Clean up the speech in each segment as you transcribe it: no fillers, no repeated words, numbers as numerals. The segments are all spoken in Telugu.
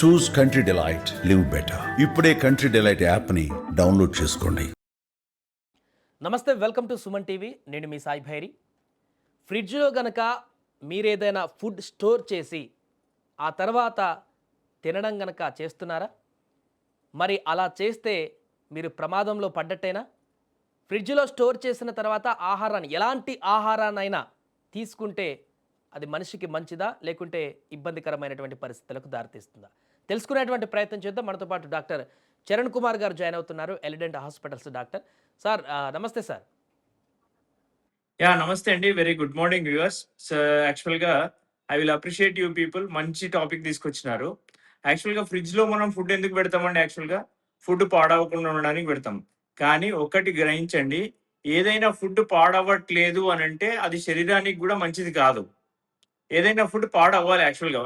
చూస్ కంట్రీ డిలైట్, లివ్ బెటర్. ఇప్పుడే కంట్రీ డిలైట్ యాప్ని డౌన్లోడ్ చేసుకోండి. నమస్తే, వెల్కమ్ టు సుమన్ టీవీ. నేను మీ సాయి భైరి. ఫ్రిడ్జ్లో గనక మీరేదైనా ఫుడ్ స్టోర్ చేసి ఆ తర్వాత తినడం గనక చేస్తున్నారా? మరి అలా చేస్తే మీరు ప్రమాదంలో పడ్డట్టేనా? ఫ్రిడ్జ్లో స్టోర్ చేసిన తర్వాత ఆహారాన్ని, ఎలాంటి ఆహారాన్నైనా తీసుకుంటే అది మనిషికి మంచిదా, లేకుంటే ఇబ్బందికరమైనటువంటి పరిస్థితులకు దారితీస్తుందా? తెలుసుకునేటువంటి ప్రయత్నం చేద్దాం. మనతో పాటు డాక్టర్ చరణ్ కుమార్ గారు జాయిన్ అవుతున్నారు, ఎలిడెంట్ హాస్పిటల్స్ డాక్టర్. సార్ నమస్తే సార్. నమస్తే అండి. Very good morning viewers. So, యాక్చువల్‌గా I will appreciate you people. మంచి టాపిక్ తీసుకొచ్చినారు. యాక్చువల్‌గా ఫ్రిడ్జ్‌లో మనం ఫుడ్ ఎందుకు పెడతామండి యాక్చువల్‌గా? ఫుడ్ పాడవకుండా ఉండడానికి పెడతాం. కానీ ఒకటి గ్రహించండి. ఏదైనా ఫుడ్ పాడవ్వట్లేదు అనంటే అది శరీరానికి గూడా మంచిది కాదు. ఏదైనా ఫుడ్ పాడవ్వాలి యాక్చువల్‌గా.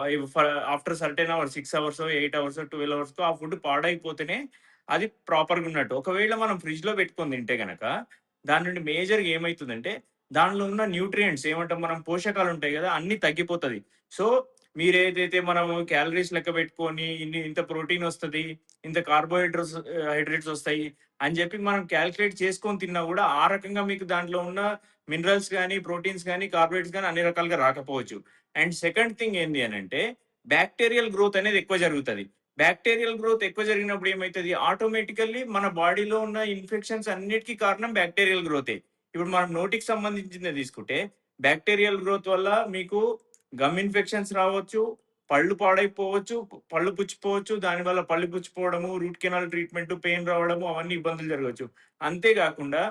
ఆఫ్టర్ సర్టెన్ అవర్స్ 6 అవర్సో, 8 అవర్సో, 12 అవర్స్‌కో ఆ ఫుడ్ పాడైపోతేనే అది ప్రాపర్‌గా ఉన్నట్టు. ఒకవేళ మనం ఫ్రిడ్జ్‌లో పెట్టుకొని తింటే గనక దాని నుండి మేజర్‌గా ఏమైతుందంటే దానిలో ఉన్న న్యూట్రియంట్స్ ఏమంటాం మనం, పోషకాలుంటాయి గదా! అన్నీ తగ్గిపోతది. సో, మీరేదైతే మనము క్యాలరీస్ లెక్క పెట్టుకొని ఇంత ప్రోటీనొస్తది, ఇంత హైడ్రేట్స్ ఒస్తాయి అని జెప్పి మనం కాలిక్యులేట్ చేసుకొని తిన్నా గూడా ఆ రకంగా మీకు దాంట్లో ఉన్న మినరల్స్ గాని, ప్రోటీన్స్ గాని, కార్బోహైడ్రేట్స్ గాని అన్ని రకాలుగా రాకపోవచ్చు. అండ్ సెకండ్ థింగ్ ఏంది అనంటే బాక్టీరియల్ గ్రోత్ అనేది ఎక్కువ జరుగుతది. బాక్టీరియల్ గ్రోత్ ఎక్కువ జరిగినప్పుడు ఏమైతది, ఆటోమేటికల్లీ మన బాడీలో ఉన్న ఇన్ఫెక్షన్స్ అన్నిటికి కారణం బాక్టీరియల్ గ్రోతే. ఇప్పుడు మనం నోటికి సంబంధించిందే తీసుకుంటే, బాక్టీరియల్ గ్రోత్ వల్ల మీకు గమ్ ఇన్ఫెక్షన్స్ రావచ్చు, పళ్ళు పాడైపోవచ్చు, పళ్ళు పుచ్చిపోవచ్చు. దానివల్ల పళ్ళు పుచ్చిపోవడము, రూట్ కెనాల్ ట్రీట్‌మెంట్, పెయిన్ రావడము అవన్నీ ఇబ్బందులు జరగొచ్చు. అంతే గాకుండా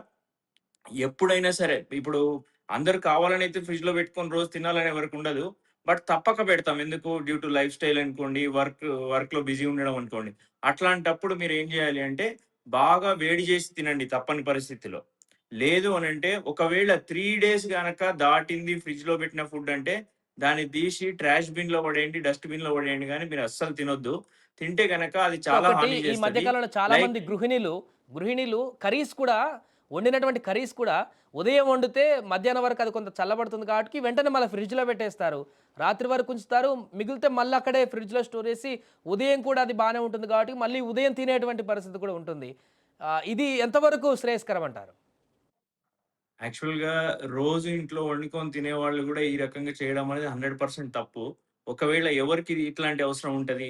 ఎప్పుడైనా సరే, ఇప్పుడు అందరూ కావాలనైతే ఫ్రిడ్జ్‌లో పెట్టుకొని రోజు తినాలని ఎవరికుండదు. బట్ తప్పక పెడతాం. ఎందుకు? డ్యూ టు లైఫ్ స్టైల్ అనుకోండి, వర్క్‌లో బిజీ ఉండడం అనుకోండి. అట్లాంటప్పుడు మీరేం జేయాలి అంటే, బాగా వేడి జేసి తినండి తప్పని పరిస్థితిలో. లేదు అనంటే, ఒకవేళ 3 డేస్ గనక దాటింది ఫ్రిడ్జ్‌లో పెట్టిన ఫుడ్ అంటే, దాన్ని తీసి ట్రాష్ బిన్‌లో పడేయండి, డస్ట్ బిన్‌లో పడేయండి గానీ మీరస్సలు తినొద్దు. తింటే గనక అది చాలా ఒకటి, హాని ఈ మధ్య జేస్తది. కాలంలో చాలా లైక్ మంది గృహిణులు కర్రీస్ కూడా, వండినటువంటి కర్రీస్ కూడా ఉదయం వండితే మధ్యాహ్నం వరకు అది కొంత చల్లబడుతుంది కాబట్టి వెంటనే మళ్ళీ ఫ్రిడ్జ్‌లో పెట్టేస్తారు. రాత్రి వరకు ఉంచుతారు. మిగిలితే మళ్ళీ అక్కడే ఫ్రిడ్జ్‌లో స్టోర్ చేసి ఉదయం కూడా అది బానే ఉంటుంది కాబట్టి మళ్ళీ ఉదయం తినేటువంటి పరిస్థితి కూడా ఉంటుంది. ఇది ఎంతవరకు శ్రేయస్కరం అంటారు? యాక్చువల్‌గా రోజు ఇంట్లో వండుకొని తినేవాళ్ళు గూడా ఈ రకంగా చేయడం అనేది 100% తప్పు. ఒకవేళ ఎవరికి ఇట్లాంటి అవసరం ఉంటది?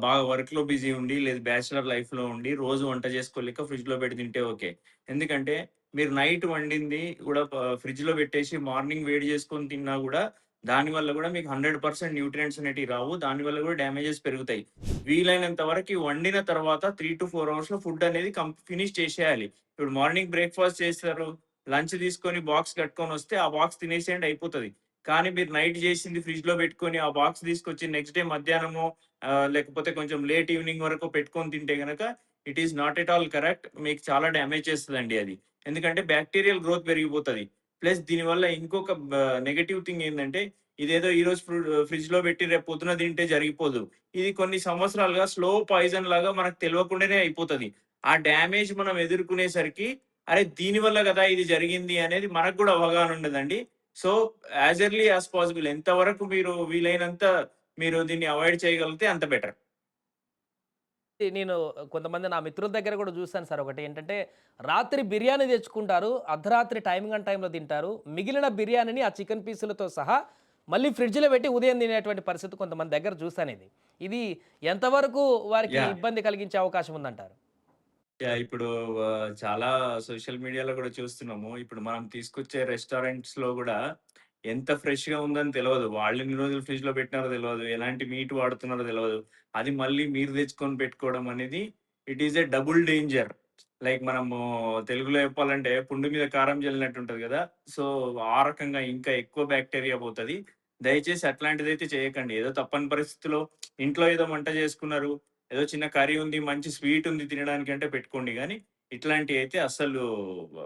బాగా వర్క్‌లో బిజీ ఉండి, లేదు బ్యాచిలర్ లైఫ్‌లో ఉండి, రోజు వంట చేసుకోలేక ఫ్రిడ్జ్‌లో పెట్టి తింటే ఓకే. ఎందుకంటే మీరు నైట్ వండింది గూడా ఫ్రిడ్జ్‌లో పెట్టేసి మార్నింగ్ వేడి చేసుకొని తిన్నా గూడా, దానివల్ల గూడా మీకు 100% న్యూట్రియంట్స్ అనేటివి రావు. దానివల్ల గూడా డ్యామేజెస్ పెరుగుతాయి. వీలైనంత వరకి వండిన తర్వాత 3-4 అవర్స్‌లో ఫుడ్ అనేది ఫినిష్ చేసేయాలి. ఇప్పుడు మార్నింగ్ బ్రేక్‌ఫాస్ట్ చేస్తారు. లంచ్ తీసుకొని బాక్స్ కట్టుకొనొస్తే, ఆ బాక్స్ తినేసేయండి అయిపోతది. కానీ మీరు నైట్ జేసింది ఫ్రిడ్జ్‌లో పెట్టుకొని, ఆ బాక్స్ తీసుకొచ్చి నెక్స్ట్ డే మధ్యాహ్నమో లేకపోతే కొంచెం లేట్ ఈవెనింగ్ వరకు పెట్టుకొని తింటే గనక it is not at all correct. మీకు చాలా డ్యామేజ్ చేస్తదండి అది. ఎందుకంటే బాక్టీరియల్ గ్రోత్ పెరిగిపోతది. ప్లస్ దీనివల్ల ఇంకొక నెగెటివ్ థింగ్ ఏందంటే, ఇదేదో ఈరోజు ఫ్రిడ్జ్‌లో పెట్టి రేపు పొద్దున తింటే జరిగిపోదు. ఇది కొన్ని సంవత్సరాలుగా స్లో పాయిజన్ లాగా మనకు తెలవకుండానే అయిపోతది. ఆ డ్యామేజ్ మనం ఎదుర్కొనేసరికి అరే! దీనివల్ల గదా ఇది జరిగింది అనేది మనకు గూడా అవగాహన ఉండదండి. So, as early as possible ఎంతవరకు మీరు వీలైనంత మీరు దీన్ని అవాయిడ్ చేయగలిగితే అంత బెటర్. నేను కొంతమంది నా మిత్రుల దగ్గర కూడా చూసాను సార్. ఒకటి ఏంటంటే, రాత్రి బిర్యానీ తెచ్చుకుంటారు. అర్ధరాత్రి టైంలో తింటారు. మిగిలిన బిర్యానీని ఆ చికెన్ పీసులతో సహా మళ్ళీ ఫ్రిడ్జ్‌లో పెట్టి ఉదయం తినేటువంటి పరిస్థితి కొంతమంది దగ్గర చూసానిది. ఇది ఎంతవరకు వారికి యాహ్! ఇబ్బంది కలిగించే అవకాశం ఉందంటారు? ఇప్పుడు చాలా సోషల్ మీడియాలో గూడా చూస్తున్నాము. ఇప్పుడు మనం తీసుకొచ్చే రెస్టారెంట్స్‌లో గూడా ఎంత ఫ్రెష్‌గా ఉందని తెలవదు. వాళ్ళెన్ని రోజులు ఫ్రిడ్జ్‌లో పెట్టినారో తెలవదు. ఎలాంటి మీట్ వాడుతున్నారో తెలవదు. అది మళ్ళీ మీరు తెచ్చుకొని పెట్టుకోవడం అనేది it is a double danger. Like మనము తెలుగులో చెప్పాలంటే పుండు మీద కారం జల్లినట్టు ఉంటది గదా! సో, ఆ రకంగా ఇంకా ఎక్కువ బాక్టీరియా పోతది. దయచేసి అట్లాంటిదైతే చేయకండి. ఏదో తప్పని పరిస్థితిలో ఇంట్లో ఏదో వంట చేసుకున్నారు. ఏదో చిన్న కర్రీ ఉంది, మంచి స్వీట్ ఉంది తినడానికి అంటే పెట్టుకోండి గానీ, ఇట్లాంటియయితే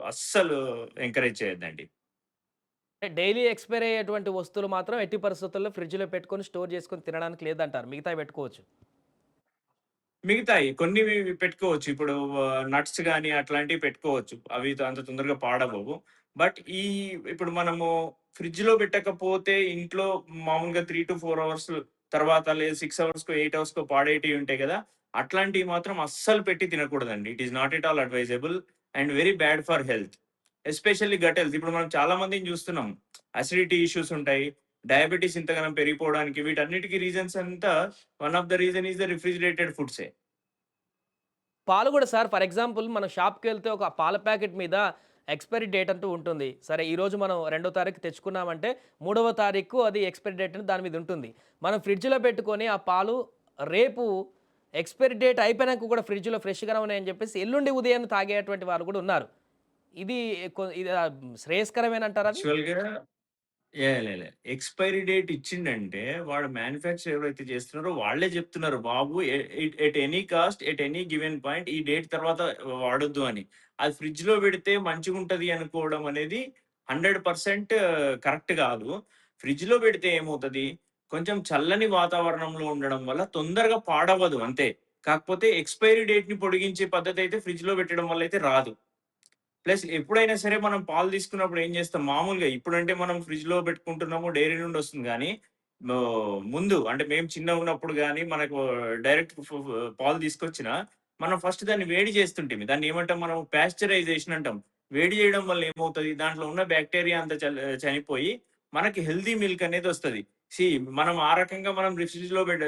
అస్సలు ఎంకరేజ్ చేయొద్దండి. అంటే డైలీ ఎక్స్‌పైర్ అయ్యేటువంటి వస్తువులు మాత్రం ఎట్టి పరిస్థితుల్లో ఫ్రిడ్జ్‌లో పెట్టుకొని స్టోర్ చేసుకొని తినడానికి లేదంటారు. మిగతావి పెట్టుకోవచ్చు. మిగతాయి కొన్ని పెట్టుకోవచ్చు. ఇప్పుడు నట్స్ గాని అట్లాంటివి పెట్టుకోవచ్చు. అవి అంత తొందరగా పాడవ్వవు. బట్ ఇప్పుడు మనము ఫ్రిడ్జ్‌లో పెట్టకపోతే ఇంట్లో మామూలుగా 3-4 అవర్స్ తర్వాత లేదు 6 అవర్స్‌కో, 8 అవర్స్‌కో పాడేటివి ఉంటాయి కదా! అట్లాంటివి మాత్రం అస్సలు పెట్టి తినకూడదండి. It is not at all advisable and very bad for health. Especially gut health. ఇప్పుడు మనం చాలా మందిని చూస్తున్నాం. అసిడిటీ ఇష్యూస్ ఉంటాయి. డయాబెటిస్ ఇంతగనం పెరిగిపోవడానికి వీటన్నిటికి రీజన్స్ అంతా one of the reason is the refrigerated ఫుడ్సే. పాలు కూడా సార్ ఫర్ ఎగ్జాంపుల్ మనం షాప్‌కెళ్తే ఒక పాల ప్యాకెట్ మీద ఎక్స్‌పైరీ డేట్ అంటూ ఉంటుంది. సరే ఈరోజు మనం 2వ తారీఖు తెచ్చుకున్నామంటే 3వ తారీఖు అది ఎక్స్‌పైరీ డేట్ అని దాని మీద ఉంటుంది. మనం ఫ్రిడ్జ్‌లో పెట్టుకొని ఆ పాలు రేపు ఎక్స్‌పైరీ డేట్ అయిపోయినాక కూడా ఫ్రిడ్జ్‌లో ఫ్రెష్‌గానే ఉన్నాయని చెప్పేసి ఎల్లుండి ఉదయాన్నే తాగేటువంటి వారు కూడా ఉన్నారు. ఇది ఇది శ్రేయస్కరమేనంటారా అది? యాక్చువల్‌గా లే. ఎక్స్‌పైరీ డేట్ ఇచ్చిండంటే వాడు మ్యానుఫ్యాక్చర్ ఎవరైతే చేస్తున్నారో వాళ్ళే చెప్తున్నారు. బాబు at any cost, at any given point ఈ డేట్ తర్వాత వాడొద్దు అని. అది ఫ్రిడ్జ్‌లో పెడితే మంచిగుంటది అనుకోవడం అనేది 100% కరెక్ట్ కాదు. ఫ్రిడ్జ్‌లో పెడితే ఏమవుతది? కొంచెం చల్లని వాతావరణంలో ఉండడం వల్ల తొందరగా పాడవ్వదు అంతే. కాకపోతే ఎక్స్‌పైరీ డేట్‌ని పొడిగించే పద్ధతయితే ఫ్రిడ్జ్‌లో పెట్టడం వల్ల అయితే రాదు. ప్లస్ ఎప్పుడైనా సరే మనం పాలు తీసుకున్నప్పుడు ఏం చేస్తాం మామూలుగా ఇప్పుడంటే మనం ఫ్రిడ్జ్‌లో పెట్టుకుంటున్నాము. డైరీ నుండి వస్తుంది గానీ, ముందు అంటే మేము చిన్నగున్నప్పుడు గానీ, మనకు డైరెక్ట్ పాలు తీసుకొచ్చినా, మనం ఫస్ట్ దాన్ని వేడి చేస్తుంటిమి. దాన్ని ఏమంటాం మనం పాస్చరైజేషన్ అంటాం. వేడి చేయడం వల్ల ఏమవుతది? దాంట్లో ఉన్న బాక్టీరియా అంతా చనిపోయి, మనకి హెల్తీ మిల్క్ అనేదొస్తది. సీ మనం ఆ రకంగా మనం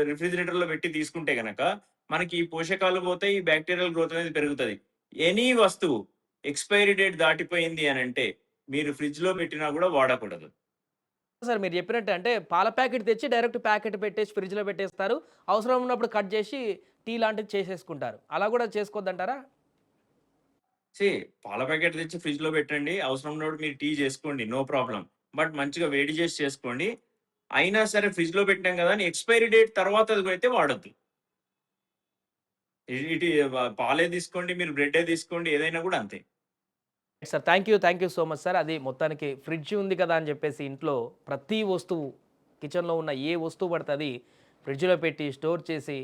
రిఫ్రిజిరేటర్‌లో పెట్టి తీసుకుంటే గనక, మనకి ఈ పోషకాలు పోతాయి. ఈ బాక్టీరియల్ గ్రోత్ అనేది పెరుగుతది. ఎనీ వస్తువు ఎక్స్‌పైరీ డేట్ దాటిపోయింది అనంటే, మీరు ఫ్రిడ్జ్‌లో పెట్టినా గూడా వాడకూడదు. సార్ మీరు చెప్పినట్టే అంటే పాల ప్యాకెట్ తెచ్చి డైరెక్ట్ ప్యాకెట్ పెట్టేసి ఫ్రిడ్జ్‌లో పెట్టేస్తారు. అవసరం ఉన్నప్పుడు కట్ చేసి టీ లాంటిది చేసేసుకుంటారు. అలా కూడా చేసుకోవద్దంటారా? సీ పాల ప్యాకెట్ తెచ్చి ఫ్రిడ్జ్‌లో పెట్టండి. అవసరం ఉన్నప్పుడు మీరు టీ చేసుకోండి. No problem. బట్ మంచిగా వేడి చేసి చేసుకోండి. అయినా సరే ఫ్రిడ్జ్‌లో పెట్టాం గదా! అని ఎక్స్‌పైరీ డేట్ తర్వాతది అయితే వాడొద్దు. ఇటు పాలే తీసుకోండి, మీరు బ్రెడ్డే తీసుకోండి. ఏదైనా గూడా అంతే. Sir thank you so much sir. అది మొత్తానికి ఫ్రిడ్జ్ ఉంది కదా అని చెప్పేసి ఇంట్లో ప్రతి వస్తువు కిచెన్‌లో ఉన్న ఏ వస్తువు పడితే అది ఫ్రిడ్జ్‌లో పెట్టి స్టోర్ చేసి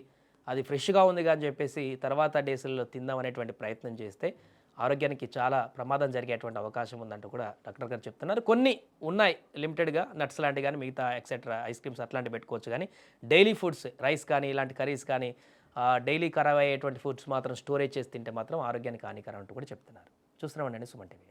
అది ఫ్రెష్‌గా ఉందిగా అని చెప్పేసి తర్వాత డేస్‌ల్లో తిందాం అనేటువంటి ప్రయత్నం చేస్తే ఆరోగ్యానికి చాలా ప్రమాదం జరిగేటువంటి అవకాశం ఉందంటూ కూడా డాక్టర్ గారు చెప్తున్నారు. కొన్ని ఉన్నాయి లిమిటెడ్‌గా నట్స్ లాంటివి గానీ మిగతా ఎక్సెట్రా ఐస్ క్రీమ్స్ అట్లాంటివి పెట్టుకోవచ్చు గానీ డైలీ ఫుడ్స్ రైస్ కానీ ఇలాంటి కర్రీస్ కానీ డైలీ ఖరాబ్ అయ్యేటువంటి ఫుడ్స్ మాత్రం స్టోరేజ్ చేసి తింటే మాత్రం ఆరోగ్యానికి హానికరం అంటూ కూడా చెప్తున్నారు. చూస్తూనే ఉండండి సుమన్ టీవీ.